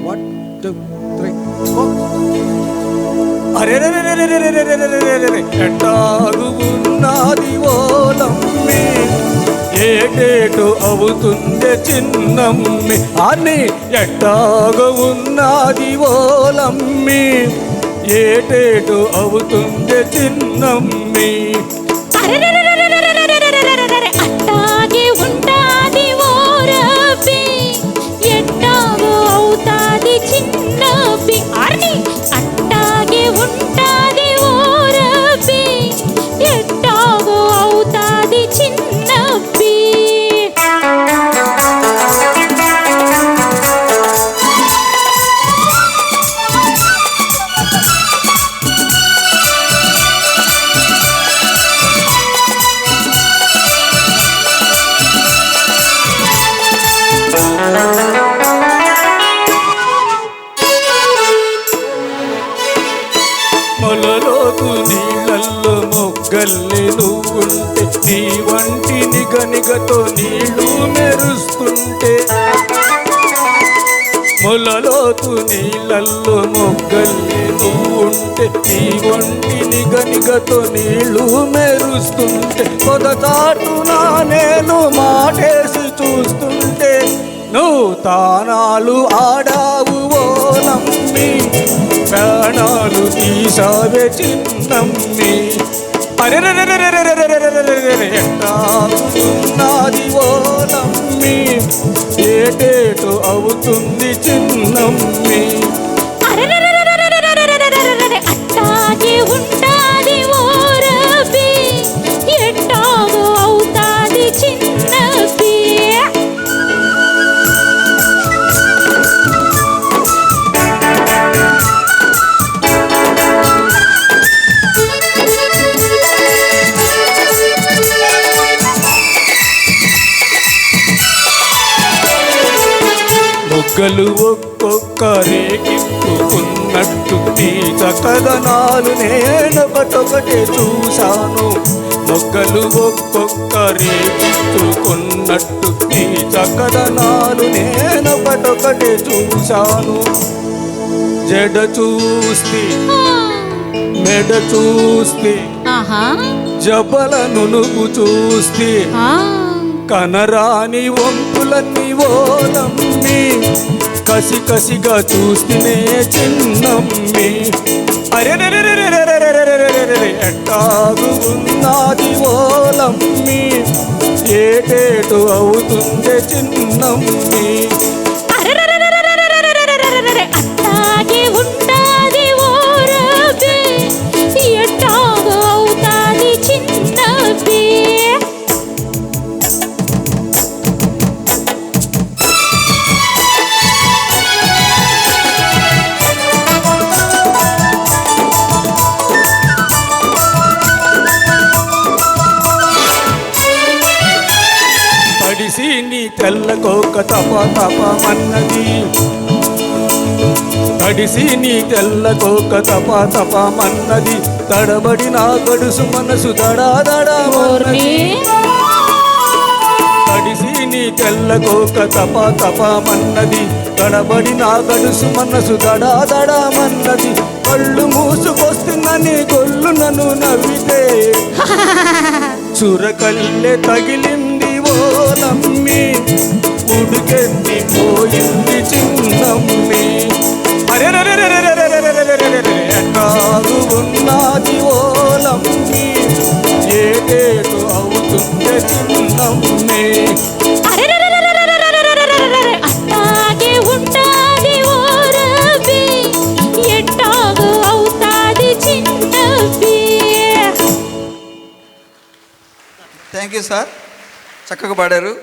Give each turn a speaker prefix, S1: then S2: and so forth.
S1: 1 2 3 4. అరే ఎట్టాగు ఉన్నది ఓలమ్మి, ఏటేటు అవుతుందే చిన్నమ్మి అని. ఎట్టాగు ఉన్నది ఓలమ్మి, ఏటేటు అవుతుందే చిన్నమ్మి.
S2: అట్టాగే ఉంటాది ఓరబ్బి, ఎట్టాగో అవుతాది చిన్నబ్బి అని. అట్టాగే ఉంటాది ఓరబ్బి, ఎట్టాగో అవుతాది చిన్నబ్బి.
S1: మొలలోతు నీళ్ళల్లో మొగ్గల్లి నువ్వుంటే, నీ వంటి నిగనిగతో నీళ్ళు మెరుస్తుంటే. మొలలోతు నీళ్ళల్లో మొగ్గల్లి నువ్వుంటే, నీ వంటి నిగనిగతో నీళ్ళు మెరుస్తుంటే. పొదచాటున నేను మాటేసి చూస్తుంటే, నువ్వు తానాలు ఆడావు ఓలమ్మి, ప్రాణాలు తీసావే చిన్నమ్మి. ఎట్టాగున్నది ఓలమ్మి, ఏటేటు అవుతుంది చిన్నమ్మి.
S2: అట్టాగే ఉంటాది ఓరబ్బి, ఎట్టాగో అవుతాది చిన్నబ్బి.
S1: మొగ్గలు ఒక్కొక్క రేగింపుకున్నట్టు, నీ చక్కదనాలు నేనొకటొకటే చూశాను. మొగ్గలు ఒక్కొక్క రేగింపుకున్నట్టు, నీ చక్కదనాలు నేనొకటొకటే చూశాను. జడ చూస్తే మెడ చూస్తే, జబల నునుగు చూస్తే, కనరాని వంపులన్నీ ఓలమ్మి, కసి కసిగా చూస్తేనే చిన్నమ్మి. అరే ఎట్టాగు ఉన్నది ఓలమ్మి, ఏటేటు అవుతుందే చిన్నమ్మి.
S2: అట్టాగే ఉంటాది ఓరబ్బి, ఎట్టాగో అవుతాది చిన్నబ్బి.
S1: తడిసి నీ తెల్లకోక తప తపమన్నది, తడిసి నీ తెల్లకోక తప తపమన్నది. తడబడి నా గడుసు మనసు దడాదడమన్నది. తడిసి నీ తెల్లకోక తప తపమన్నది, తడబడి నా గడుసు మనసు దడాదడమన్నది. కళ్ళు మూసుకొస్తుందని గొల్లు నన్ను నవ్వితే, చురకల్లె తగిలింది ఓలమ్మి, ఉడికెత్తి పోయింది చిన్నమ్మి. అరే ఎట్టాగు ఉన్నది ఓలమ్మి, ఏటేటు అవుతుందే చిన్నమ్మి.
S2: అట్టాగే ఉంటాది ఓరబ్బి, ఎట్టాగో అవుతాది చిన్నబ్బి.
S3: థ్యాంక్ యూ సార్, చక్కగా పాడారు.